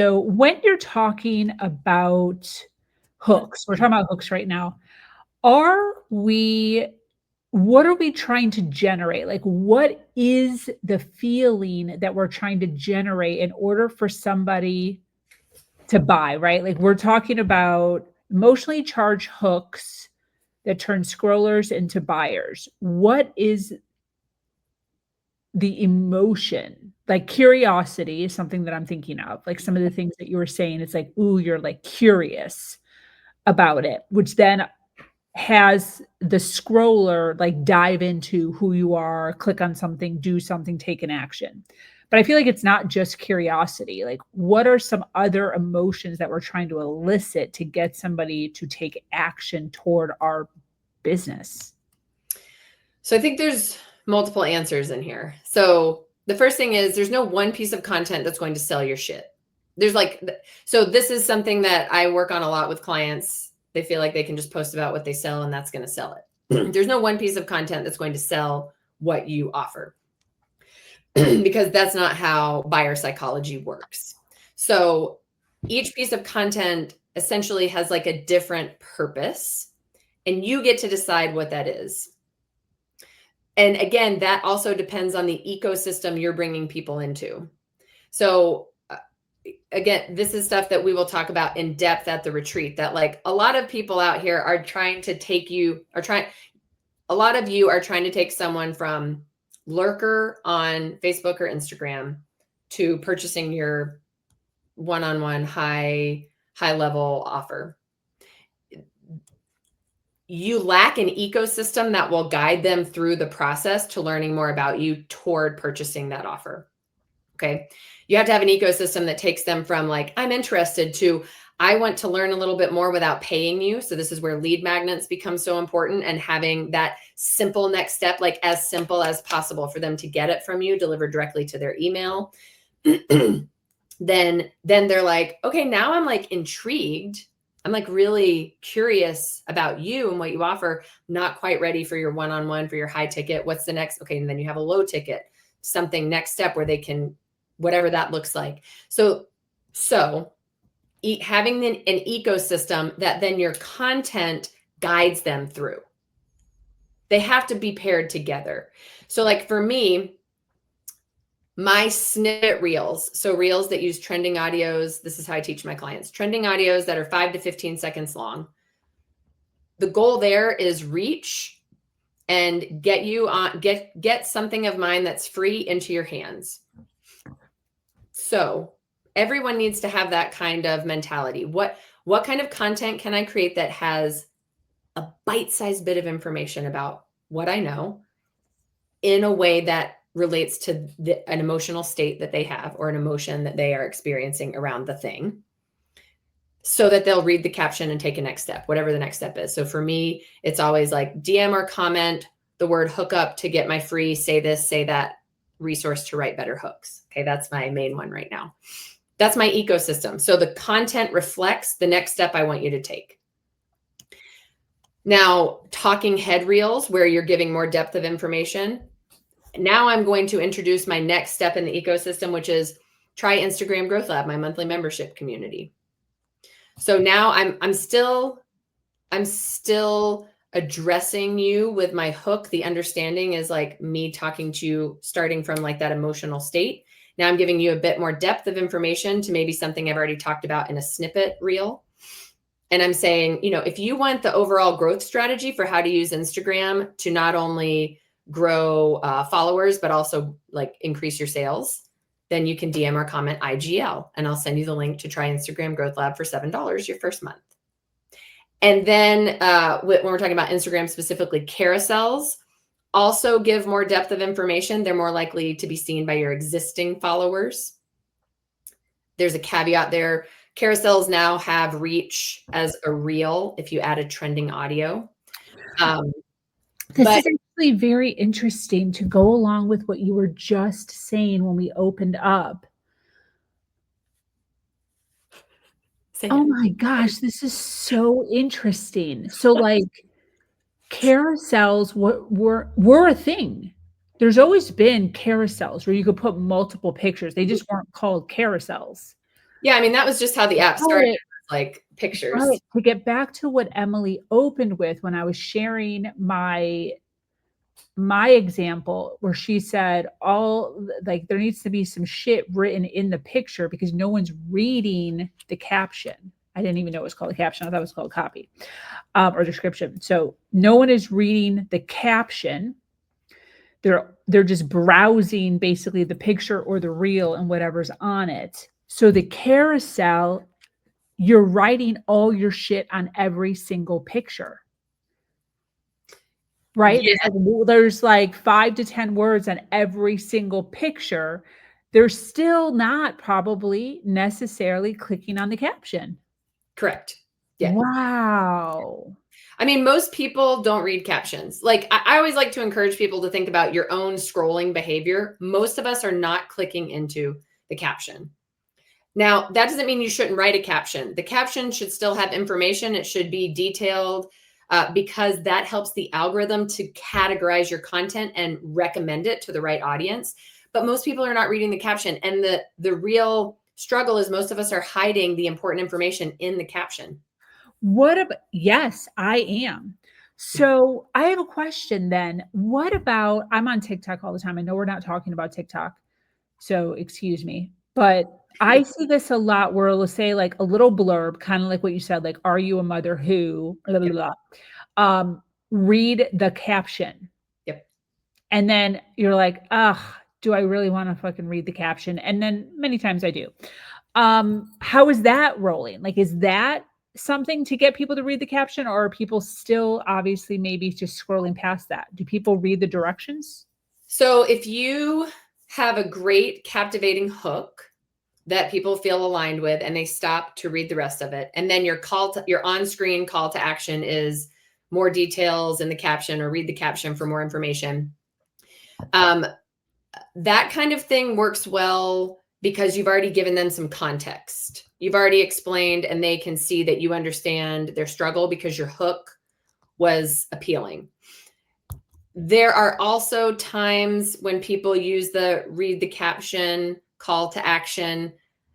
So when you're talking about hooks, we're talking about hooks right now. Are we what are we trying to generate? Like, what is the feeling that we're trying to generate in order for somebody to buy, right? Like, we're talking about emotionally charged hooks that turn scrollers into buyers. What is the emotion? Like, curiosity is something that I'm thinking of. Like, some of the things that you were saying, it's like, "Ooh, you're, like, curious about it," which then has the scroller, like, dive into who you are, click on something, do something, take an action. But I feel like it's not just curiosity. Like, what are some other emotions that we're trying to elicit to get somebody to take action toward our business? So I think there's multiple answers in here. So the first thing is there's no one piece of content that's going to sell your shit. There's like, so this is something that I work on a lot with clients. They feel like they can just post about what they sell and that's going to sell it. There's no one piece of content that's going to sell what you offer because that's not how buyer psychology works. So each piece of content essentially has like a different purpose and you get to decide what that is. And again, that also depends on the ecosystem you're bringing people into. So again, this is stuff that we will talk about in depth at the retreat, that like a lot of people out here are trying to take you, a lot of you are trying to take someone from lurker on Facebook or Instagram to purchasing your one-on-one high level offer. You lack an ecosystem that will guide them through the process to learning more about you toward purchasing that offer. Okay. You have to have an ecosystem that takes them from like, I'm interested to, I want to learn a little bit more without paying you. So this is where lead magnets become so important, and having that simple next step, like as simple as possible for them to get it from you, delivered directly to their email. then they're like, okay, now I'm like intrigued. I'm like really curious about you and what you offer. Not quite ready for your one-on-one, for your high ticket. What's the next? Okay. And then you have a low ticket, something next step where they can, whatever that looks like. So having an ecosystem that then your content guides them through. They have to be paired together. So like for me, my snippet reels, so reels that use trending audios. This is how I teach my clients. Trending audios that are 5 to 15 seconds long. The goal there is reach and get you on, get something of mine that's free into your hands. So everyone needs to have that kind of mentality. What kind of content can I create that has a bite-sized bit of information about what I know in a way that relates to an emotional state that they have or an emotion that they are experiencing around the thing, so that they'll read the caption and take a next step, whatever the next step is. So for me, it's always like DM or comment the word hookup to get my free say this, say that resource to write better hooks. Okay, that's my main one right now. That's my ecosystem. So the content reflects the next step I want you to take. Now, talking head reels where you're giving more depth of information. Now I'm going to introduce my next step in the ecosystem, which is try Instagram Growth Lab, my monthly membership community. So now I'm still addressing you with my hook. The understanding is like me talking to you, starting from like that emotional state. Now I'm giving you a bit more depth of information to maybe something I've already talked about in a snippet reel. And I'm saying, you know, if you want the overall growth strategy for how to use Instagram to not only grow followers, but also like increase your sales, then you can DM or comment IGL, and I'll send you the link to try Instagram Growth Lab for $7 your first month. And then when we're talking about Instagram specifically, carousels also give more depth of information. They're more likely to be seen by your existing followers. There's a caveat there. Carousels now have reach as a reel if you add a trending audio. This is actually very interesting to go along with what you were just saying when we opened up. Oh my gosh, this is so interesting. So, like, carousels were a thing. There's always been carousels where you could put multiple pictures. They just weren't called carousels. Yeah, I mean, that was just how the app started, But like pictures. but to get back to what Emily opened with when I was sharing my example where she said all like there needs to be some shit written in the picture because no one's reading the caption. I didn't even know it was called a caption. I thought it was called copy or description. So no one is reading the caption. They're just browsing basically the picture or the reel and whatever's on it. So the carousel, you're writing all your shit on every single picture. Right? Yeah, There's like 5 to 10 words on every single picture. They're still not probably necessarily clicking on the caption. correct. Yeah. Wow. I mean, most people don't read captions. Like, I always like to encourage people to think about your own scrolling behavior. Most of us are not clicking into the caption. Now, that doesn't mean you shouldn't write a caption. The caption should still have information. It should be detailed because that helps the algorithm to categorize your content and recommend it to the right audience. But most people are not reading the caption. And the real struggle is most of us are hiding the important information in the caption. What about yes, I am. So, I have a question then. What about I'm on TikTok all the time. I know we're not talking about TikTok, so excuse me. But I see this a lot where it'll say like a little blurb, kind of like what you said, like, "Are you a mother who?" Blah, blah, Yep. blah. Read the caption. Yep. And then you're like, "Ugh, do I really wanna fucking read the caption?" And then many times I do. How is that rolling? Like, is that something to get people to read the caption, or are people still obviously maybe just scrolling past that? Do people read the directions? So if you have a great captivating hook that people feel aligned with and they stop to read the rest of it, and then your on-screen call to action is more details in the caption or read the caption for more information. Um, that kind of thing works well because you've already given them some context. You've already explained and they can see that you understand their struggle because your hook was appealing. There are also times when people use the read the caption call to action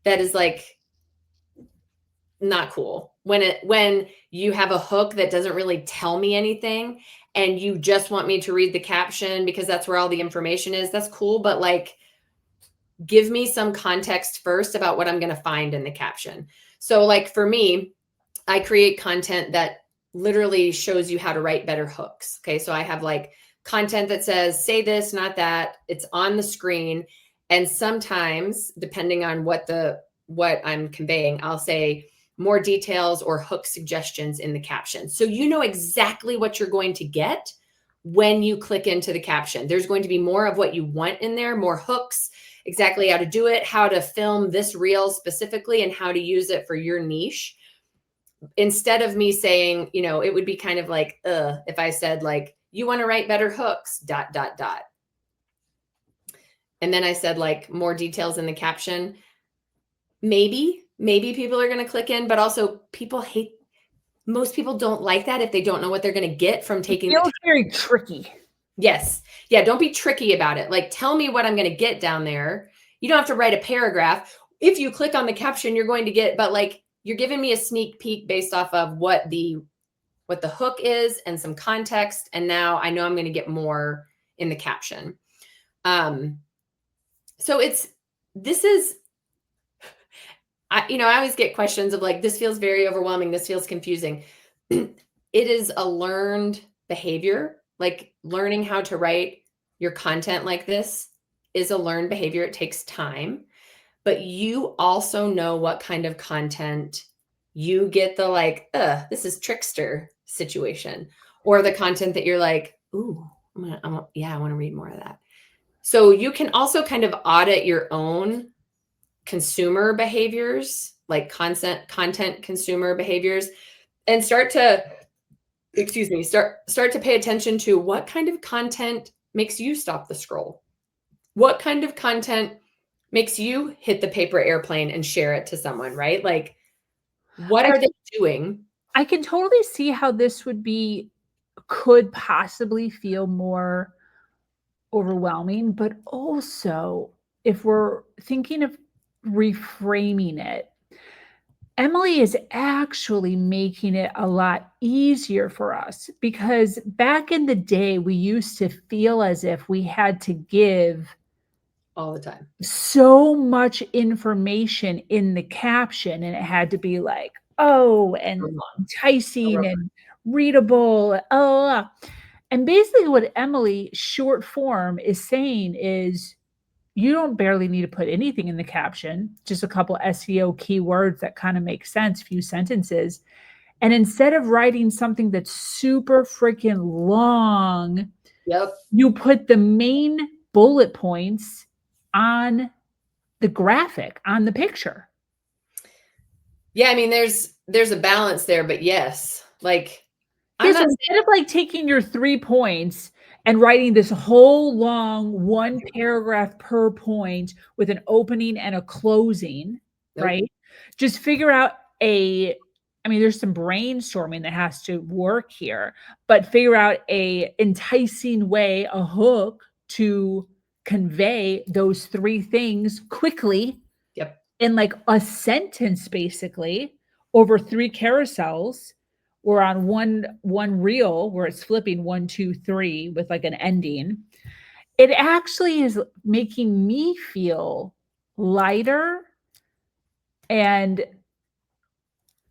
that is like not cool. When you have a hook that doesn't really tell me anything and you just want me to read the caption because that's where all the information is, that's cool, but like give me some context first about what I'm going to find in the caption. So like for me, I create content that literally shows you how to write better hooks. Okay. So I have like content that says, say this, not that. It's on the screen. And sometimes, depending on what I'm conveying, I'll say more details or hook suggestions in the caption. So you know exactly what you're going to get when you click into the caption. There's going to be more of what you want in there, more hooks, exactly how to do it, how to film this reel specifically, and how to use it for your niche. Instead of me saying, it would be kind of like, if I said like, you want to write better hooks, dot, dot, dot. And then I said like more details in the caption. Maybe people are going to click in, but also most people don't like that if they don't know what they're going to get from It taking the feels time. very tricky. Yes. Yeah. Don't be tricky about it. Like, tell me what I'm going to get down there. You don't have to write a paragraph. If you click on the caption, you're going to get, but like, you're giving me a sneak peek based off of what the hook is and some context. And now I know I'm going to get more in the caption. So this is, I always get questions of like, this feels very overwhelming. This feels confusing. It is a learned behavior. Like learning how to write your content like this is a learned behavior. It takes time, but you also know what kind of content you get the like, this is trickster situation, or the content that you're like, ooh, I want to read more of that. So you can also kind of audit your own consumer behaviors, like content consumer behaviors, and start to start to pay attention to what kind of content makes you stop the scroll. What kind of content makes you hit the paper airplane and share it to someone, right? Like, what I are they doing? I can totally see how this could possibly feel more overwhelming, but also if we're thinking of reframing it, Emily is actually making it a lot easier for us because back in the day, we used to feel as if we had to give all the time. so much information in the caption, and it had to be like, oh, So and long. enticing and readable. Oh, and basically, what Emily short form is saying is you don't barely need to put anything in the caption, just a couple SEO keywords that kind of make sense, few sentences. And instead of writing something that's super freaking long, Yep. you put the main bullet points on the graphic, on the picture. Yeah, I mean, there's a balance there, but yes, like I'm Yeah, so not instead of like taking your 3 points and writing this whole long 1 paragraph per point with an opening and a closing, nope. right? Just figure out I mean, there's some brainstorming that has to work here, but figure out a enticing way, a hook to convey those 3 things quickly Yep. in like a sentence basically over 3 carousels or on one reel where it's flipping 1, 2, 3 with like an ending. It actually is making me feel lighter. And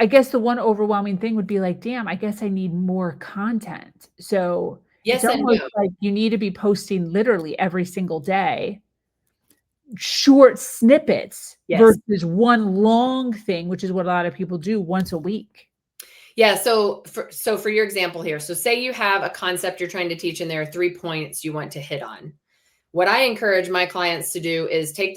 I guess the one overwhelming thing would be like, damn, I guess I need more content. So it's Yes and almost no. like you need to be posting literally every single day short snippets Yes. versus one long thing, which is what a lot of people do once a week. Yeah, so for your example here, so say you have a concept you're trying to teach and there are 3 points you want to hit on. What I encourage my clients to do is take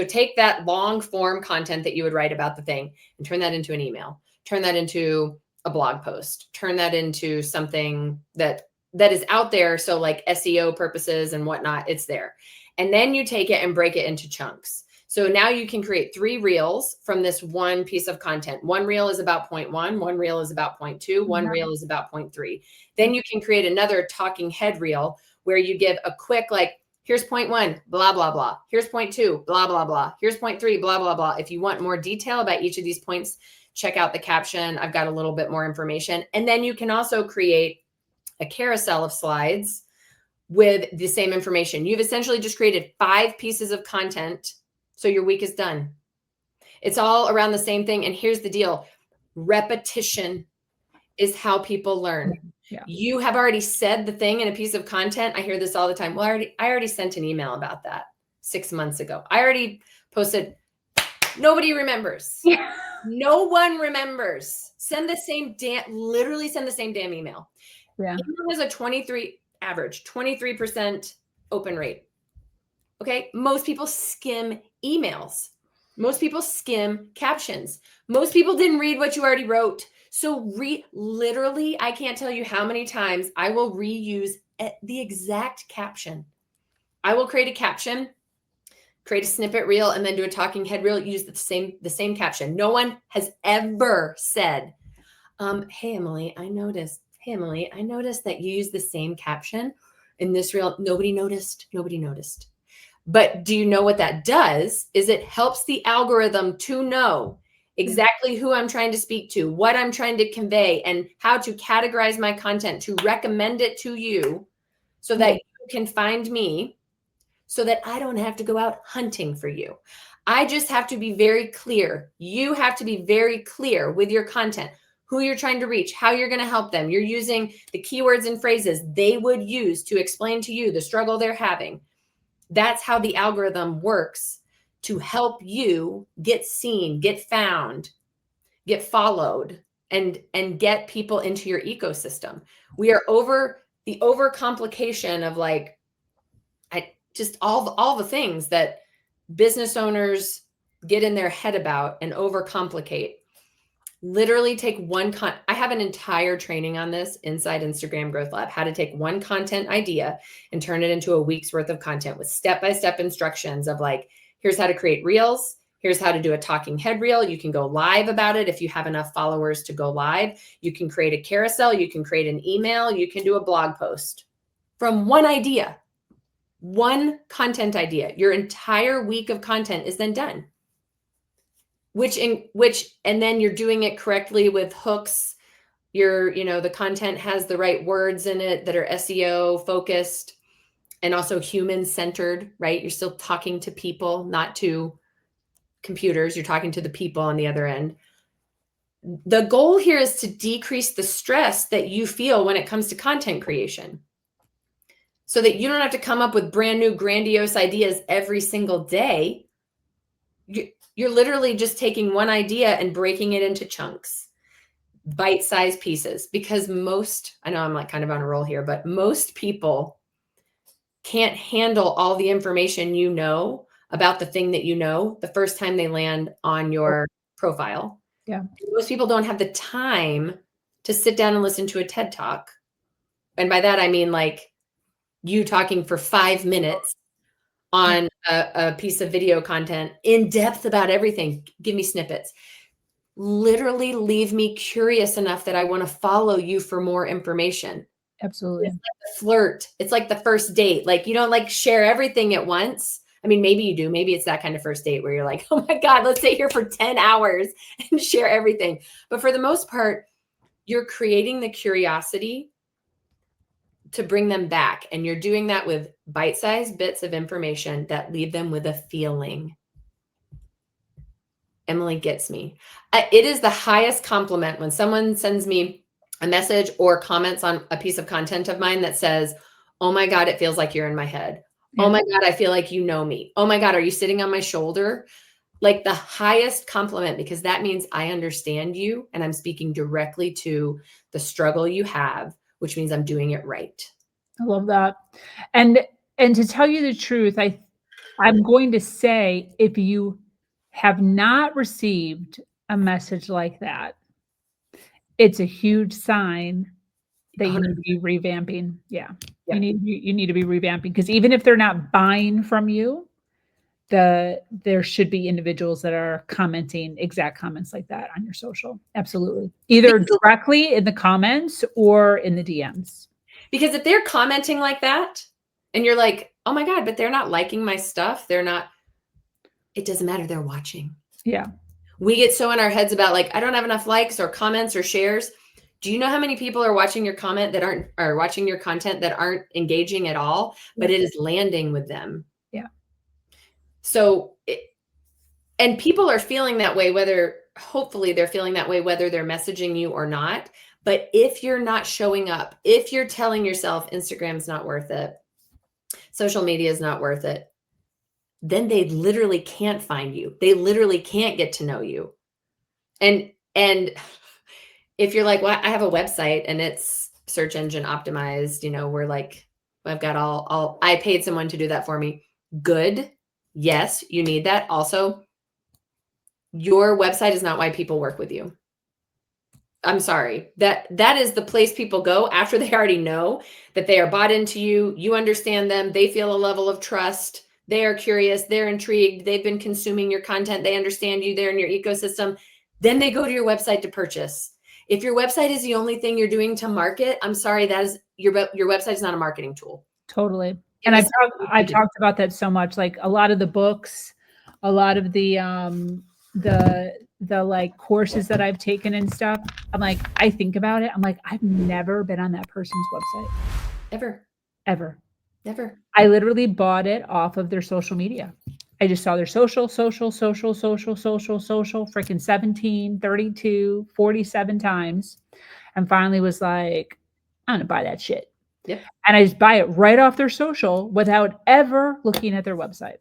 take that long form content that you would write about the thing and turn that into an email. Turn that into a blog post. Turn that into something that is out there, so like SEO purposes and whatnot, it's there. And then you take it and break it into chunks. So now you can create 3 reels from this one piece of content. One reel is about point one reel is about point two, one reel is about point three. Then you can create another talking head reel where you give a quick, like, here's point one, blah, blah, blah. Here's point two, blah, blah, blah. Here's point three, blah, blah, blah. If you want more detail about each of these points, check out the caption. I've got a little bit more information. And then you can also create a carousel of slides with the same information. You've essentially just created 5 pieces of content. So your week is done. It's all around the same thing. And here's the deal. Repetition is how people learn. Yeah. You have already said the thing in a piece of content. I hear this all the time. Well, I already sent an email about that 6 months ago. I already posted. Nobody remembers. Yeah. No one remembers. Literally send the same damn email. Yeah. Email has a 23% open rate. Okay. Most people skim emails. Most people skim captions. Most people didn't read what you already wrote. So literally, I can't tell you how many times I will reuse the exact caption. I will create a caption, create a snippet reel, and then do a talking head reel, use the same caption. No one has ever said, hey, Emily, I noticed that you use the same caption in this reel. Nobody noticed. But do you know what that does? Is it helps the algorithm to know exactly who I'm trying to speak to, what I'm trying to convey, and how to categorize my content to recommend it to you so that you can find me, so that I don't have to go out hunting for you. I just have to be very clear. You have to be very clear with your content, who you're trying to reach, how you're going to help them. You're using the keywords and phrases they would use to explain to you the struggle they're having. That's how the algorithm works to help you get seen, get found, get followed, and get people into your ecosystem. We are over the overcomplication of like just all the things that business owners get in their head about and overcomplicate. Literally take I have an entire training on this inside Instagram Growth Lab, how to take one content idea and turn it into a week's worth of content with step-by-step instructions of like, here's how to create reels. Here's how to do a talking head reel. You can go live about it if you have enough followers to go live. You can create a carousel. You can create an email. You can do a blog post from one idea, one content idea. Your entire week of content is then done. and then you're doing it correctly with hooks. The content has the right words in it that are SEO focused and also human centered, right? You're still talking to people, not to computers. You're talking to the people on the other end. The goal here is to decrease the stress that you feel when it comes to content creation so that you don't have to come up with brand new grandiose ideas every single day. You're literally just taking one idea and breaking it into chunks, bite-sized pieces, because I know I'm like kind of on a roll here, but most people can't handle all the information about the thing that the first time they land on your profile. Yeah. Most people don't have the time to sit down and listen to a TED Talk. And by that, I mean like you talking for 5 minutes on a piece of video content in depth about everything. Give me snippets. Literally leave me curious enough that I want to follow you for more information. Absolutely. It's like the flirt. It's like the first date. Like you don't like share everything at once. I mean, maybe you do. Maybe it's that kind of first date where you're like, oh my God, let's sit here for 10 hours and share everything. But for the most part, you're creating the curiosity to bring them back. And you're doing that with bite-sized bits of information that leave them with a feeling. Emily gets me. It is the highest compliment when someone sends me a message or comments on a piece of content of mine that says, oh my God, it feels like you're in my head. Yeah. Oh my God, I feel like you know me. Oh my God, are you sitting on my shoulder? Like the highest compliment, because that means I understand you and I'm speaking directly to the struggle you have, which means I'm doing it right. I love that. And to tell you the truth, I'm going to say if you have not received a message like that, it's a huge sign that you need to be revamping. Yeah. Yeah. You need to be revamping because even if they're not buying from you, there should be individuals that are commenting exact comments like that on your social. Absolutely. Either directly in the comments or in the DMs. Because if they're commenting like that and you're like, oh my God, but they're not liking my stuff. It doesn't matter. They're watching. Yeah. We get so in our heads about like, I don't have enough likes or comments or shares. Do you know how many people are watching your are watching your content that aren't engaging at all, but it is landing with them? Yeah. So, and people are feeling that way, hopefully they're feeling that way, whether they're messaging you or not. But if you're not showing up, if you're telling yourself Instagram's not worth it, social media is not worth it, then they literally can't find you. They literally can't get to know you. And if you're like, well, I have a website and it's search engine optimized, we're like, I've got I paid someone to do that for me. Good. Yes, you need that. Also, your website is not why people work with you. I'm sorry. That is the place people go after they already know that they are bought into you. You understand them. They feel a level of trust. They are curious. They're intrigued. They've been consuming your content. They understand you. They're in your ecosystem. Then they go to your website to purchase. If your website is the only thing you're doing to market, I'm sorry, that is your website is not a marketing tool. Totally. And I've talked about that so much. Like a lot of the books, a lot of the like courses that I've taken and stuff. I'm like, I think about it. I'm like, I've never been on that person's website. Ever. Never. I literally bought it off of their social media. I just saw their social, freaking 17, 32, 47 times. And finally was like, I'm gonna buy that shit. Yep. And I just buy it right off their social without ever looking at their website.